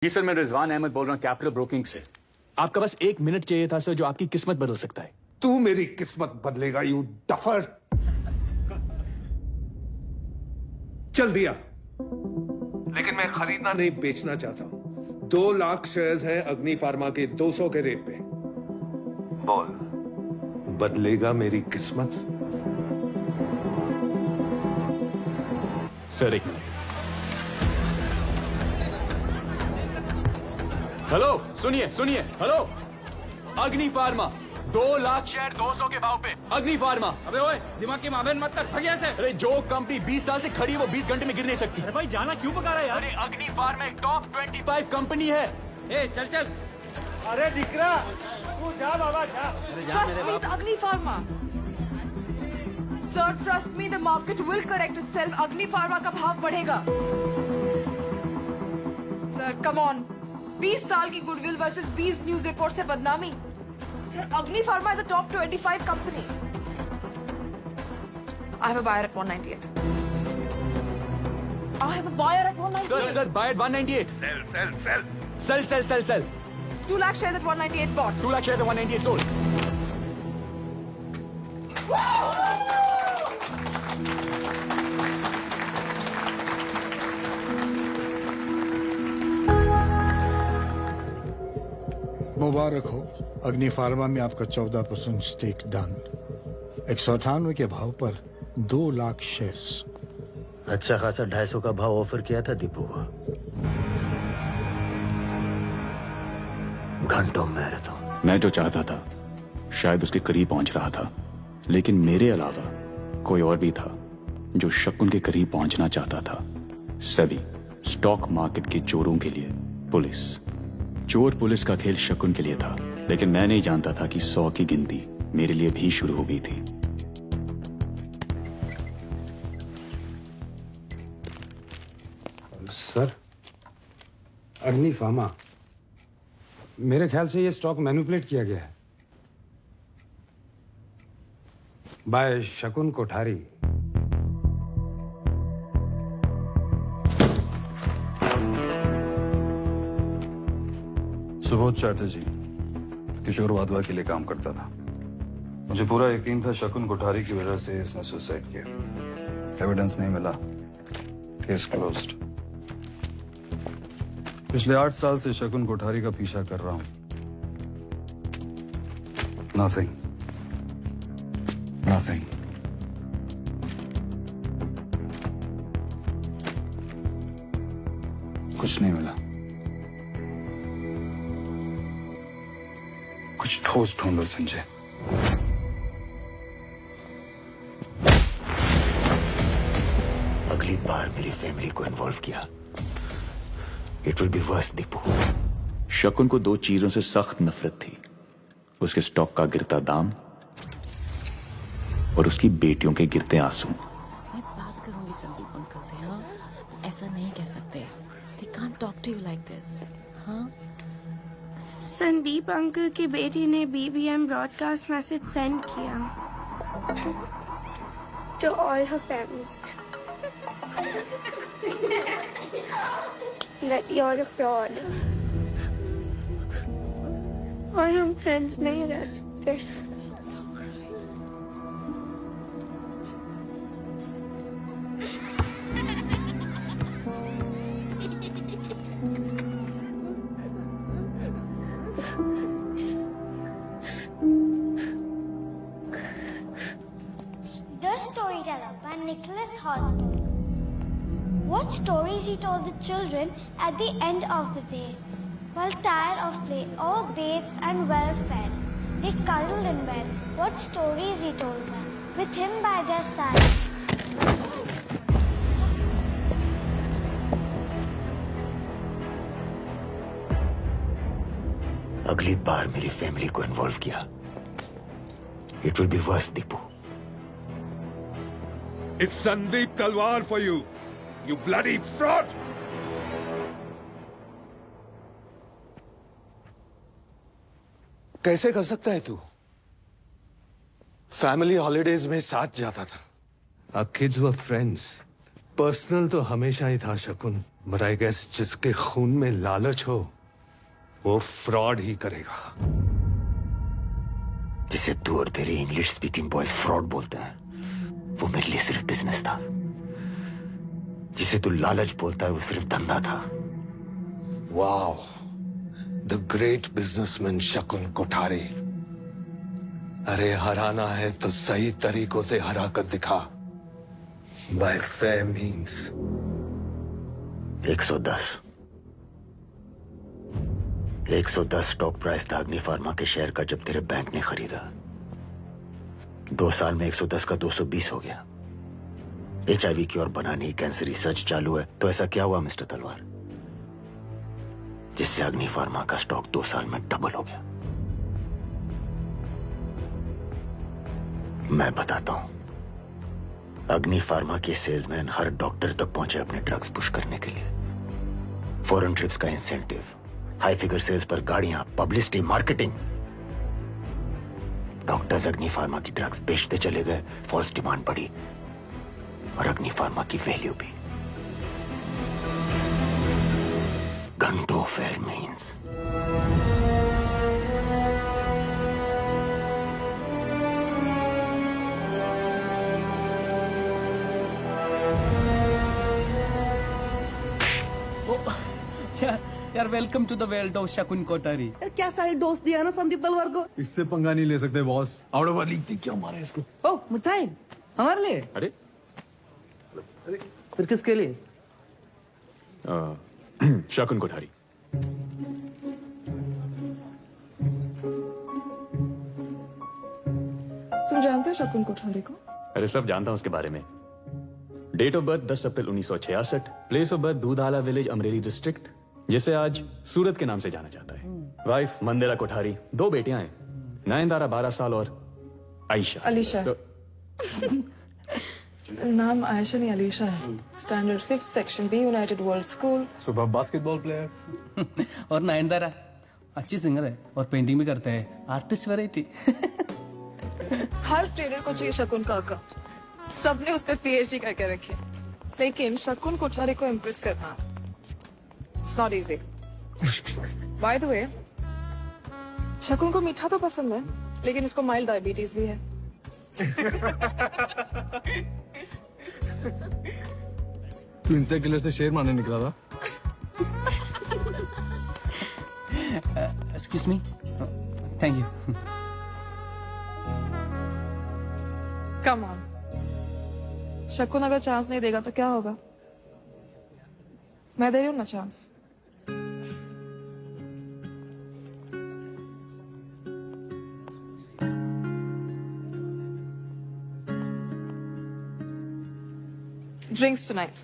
जी sir, मैं रिजवान अहमद बोल रहा हूँ कैपिटल ब्रोकिंग से। आपका बस 1 मिनट चाहिए था सर, जो आपकी किस्मत बदल सकता है। तू मेरी किस्मत बदलेगा यू डफर। चल दिया, लेकिन मैं खरीदना नहीं बेचना चाहता हूं। 2 लाख शेयर्स हैं अग्नि फार्मा के 200 के रेट पे। बोल, बदलेगा मेरी किस्मत? Sir 1 minute. हेलो, सुनिए सुनिए, हेलो। अग्नि फार्मा 2 लाख शेयर 200 के भाव पे। अग्नि फार्मा। अबे ओए, दिमाग की मावेन मत कर, भाग यहाँ से। अरे जो कंपनी 20 साल से खड़ी है वो 20 घंटे में गिर नहीं सकती। अरे भाई जाना क्यों पका रहा है यार? अरे अग्नि फार्मा एक टॉप 25 कंपनी है। ए चल चल। अरे दिकरा, तू जा बाबा जा। Trust me, it's Agni Pharma. Sir, trust me, the market will correct itself. Agni Pharma का भाव बढ़ेगा. Sir, come on. 20 साल की गुडविल वर्सेस 20 न्यूज रिपोर्ट से बदनामी. Sir, Agni Pharma is a top 25 company. I have a buyer at 198. I have a buyer at 198. Sir buy 198। Sell 2 lakh shares at 198 bought. 2 lakh shares 198 sold. मुबारक हो, Agni pharma में आपका 14% stake done. 198 के भाव पर 2 lakh shares. अच्छा खासा 250 का भाव ऑफर किया था दीपू को। घंटों मैराथन। मैं जो चाहता था शायद उसके करीब पहुंच रहा था, लेकिन मेरे अलावा कोई और भी था जो शकुन के करीब पहुंचना चाहता था। सेबी, स्टॉक मार्केट के चोरों के लिए पुलिस। चोर पुलिस का खेल शकुन के लिए था, लेकिन मैं नहीं जानता था कि 100 की गिनती मेरे लिए भी शुरू हो गई थी। सर, अग्नि फार्मा, मेरे ख्याल से ये स्टॉक मैनिपुलेट किया गया है बाय शकुन कोठारी। सुबोध चैटर्जी किशोर वाधवा के लिए काम करता था। मुझे पूरा यकीन था शकुन कोठारी की वजह से इसने सुसाइड किया। एविडेंस नहीं मिला, केस क्लोज्ड। पिछले 8 साल से शकुन कोठारी का पीछा कर रहा हूं। नथिंग। कुछ नहीं मिला। कुछ ठोस ढूंढो संजय। अगली बार मेरी फैमिली को इन्वॉल्व किया, it will be verse Deepu. शकुन को 2 चीजों से सख्त नफरत थी, उसके स्टॉक का गिरता दाम और उसकी बेटियों के गिरते आंसू। मैं बात करूंगी संदीप अंकल से। हाँ, ऐसा नहीं कह सकते। They can't talk to you like this. हाँ? संदीप अंकल की बेटी ने BBM ब्रॉडकास्ट मैसेज सेंड किया to all her fans that you're a fraud और हम फ्रेंड्स नहीं रह सकते। The Storyteller by Nicholas Hosmer. What stories he told the children at the end of the day. While tired of play, all bathed and well fed, they cuddled in bed. What stories he told them, with him by their side. अगली बार मेरी family को involve किया, it will be verse Deepu. It's Sandeep Talwar for you, you bloody fraud! कैसे कर सकता है तू? Family holidays में साथ जाता था। Our kids were friends. Personal तो हमेशा ही था शकुन, बट आई गेस जिसके खून में लालच हो वो फ्रॉड ही करेगा। जिसे तू और तेरे इंग्लिश स्पीकिंग बॉयज फ्रॉड बोलते हैं वो मेरे लिए सिर्फ बिजनेस था। जिसे तू लालच बोलता है वो सिर्फ धंधा था। वाओ, द ग्रेट बिजनेसमैन शकुन कोठारी। अरे हराना है तो सही तरीकों से हरा कर दिखा, bye fair means. 110 stock price था अग्नि फार्मा के शेयर का जब तेरे बैंक ने खरीदा। 2 साल में 110 का 220 हो गया। HIV की और बनाने की कैंसर रिसर्च चालू है, तो ऐसा क्या हुआ मिस्टर तलवार जिससे अग्नि फार्मा का स्टॉक 2 साल में डबल हो गया? मैं बताता हूं। अग्नि फार्मा के सेल्समैन हर डॉक्टर तक पहुंचे अपने ड्रग्स पुश करने के लिए। फॉरेन ट्रिप्स का इंसेंटिव, हाई फिगर सेल्स पर गाड़ियां, पब्लिसिटी, मार्केटिंग। डॉक्टर्स अग्नि फार्मा की ड्रग्स बेचते चले गए, फॉल्स डिमांड बढ़ी और अग्नि फार्मा की वैल्यू भी। घंटों फेयर मीन्स। यार welcome to the world of Shakun Kothari. क्या सारे दोस्त दिया ना संदीप तलवार को। इससे पंगा नहीं ले सकते बॉस। आउट ऑफ लीग थी, क्या मारा इसको? ओ मिठाई हमारे लिए। अरे फिर किसके लिए? शकुन कोठारी। तुम जानते हो शकुन कोठारी को? अरे सब जानता हूं उसके बारे में। Date of birth 10 April 1966, place of birth Dudhala village, Amreli district, जिसे आज सूरत के नाम से जाना जाता है। वाइफ मंदिरा कोठारी, 2 बेटियां हैं, नयनदारा 12 साल और आयशा। अलीशा। नाम आयशा नहीं अलीशा है। Standard 5th section B, United World School. सुबह बास्केटबॉल प्लेयर। और नयनदारा अच्छी सिंगर है और पेंटिंग भी करते हैं। Artist variety. हर ट्रेडर को चाहिए शकुन काका। सबने उस पर PhD करके रखी, लेकिन शकुन कोठारी को इम्प्रेस करना it's not easy. By the way, शकुन को मीठा तो पसंद है, लेकिन उसको माइल्ड डायबिटीज भी है। तू इंसेक्ट किलर से शेर मारने निकला था? Excuse me, thank you. Come on, शकुन अगर चांस नहीं देगा तो क्या होगा? मैं दे रही हूँ ना चांस। Drinks tonight.